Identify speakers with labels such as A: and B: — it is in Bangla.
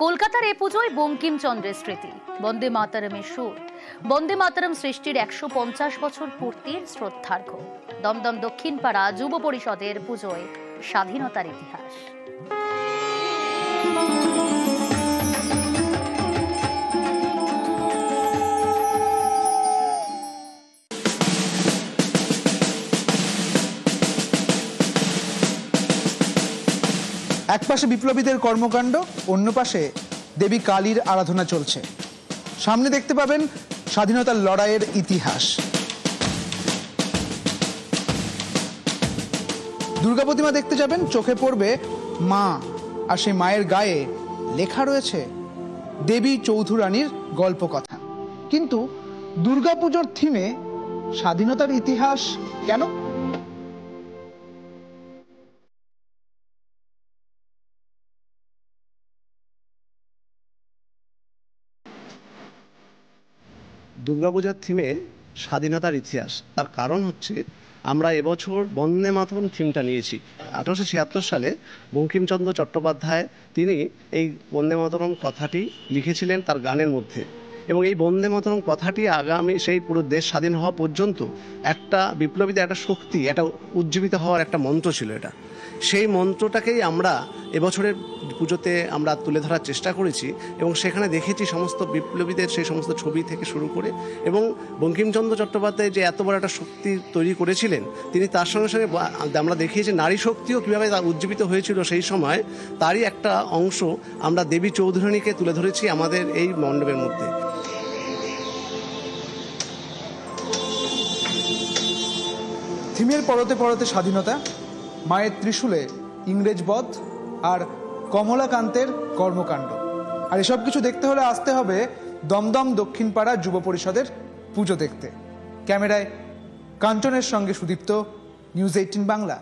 A: কলকাতার এ পুজোয় বঙ্কিমচন্দ্রের স্মৃতি, বন্দে মাতরমের সুর। বন্দে মাতরম সৃষ্টির 150 বছর পূর্তির শ্রদ্ধার্ঘ দমদম দক্ষিণপাড়া যুব পরিষদের পুজোয় স্বাধীনতার ইতিহাস।
B: এক পাশে বিপ্লবীদের কর্মকাণ্ড, অন্য পাশে দেবী কালীর আরাধনা চলছে। সামনে দেখতে পাবেন স্বাধীনতার লড়াইয়ের ইতিহাস। দুর্গা প্রতিমা দেখতে যাবেন, চোখে পড়বে মা, আর সেই মায়ের গায়ে লেখা রয়েছে দেবী চৌধুরানীর গল্প কথা। কিন্তু দুর্গাপুজোর থিমে স্বাধীনতার ইতিহাস কেন?
C: দুর্গাপূজার থিমে স্বাধীনতার ইতিহাস, তার কারণ হচ্ছে আমরা এবছর বন্দে মাতরম থিমটা নিয়েছি। 1876 সালে বঙ্কিমচন্দ্র চট্টোপাধ্যায় তিনি এই বন্দে মাতরম কথাটি লিখেছিলেন তার গানের মধ্যে, এবং এই বন্দে মাতরম কথাটি আগামী সেই পুরো দেশ স্বাধীন হওয়া পর্যন্ত একটা বিপ্লবীদের একটা শক্তি, একটা উজ্জীবিত হওয়ার একটা মন্ত্র ছিল। এটা সেই মন্ত্রটাকেই আমরা এবছরের পুজোতে আমরা তুলে ধরার চেষ্টা করেছি, এবং সেখানে দেখেছি সমস্ত বিপ্লবীদের সেই সমস্ত ছবি থেকে শুরু করে, এবং বঙ্কিমচন্দ্র চট্টোপাধ্যায় যে এত বড় একটা শক্তি তৈরি করেছিলেন, তিনি তার সঙ্গে সঙ্গে আমরা দেখিয়েছি নারী শক্তিও কীভাবে উজ্জীবিত হয়েছিল সেই সময়, তারই একটা অংশ আমরা দেবী চৌধুরানীকে তুলে ধরেছি আমাদের এই মণ্ডপের মধ্যে।
B: থিমের পরতে পরতে স্বাধীনতা, মায়ের ত্রিশূলে ইংরেজ বধ, আর কমলাকান্তের কর্মকাণ্ড। আর এসব কিছু দেখতে হলে আসতে হবে দমদম দক্ষিণপাড়া যুব পরিষদের পুজো দেখতে। ক্যামেরায় কাঞ্চনের সঙ্গে সুদীপ্ত, নিউজ 18 বাংলা।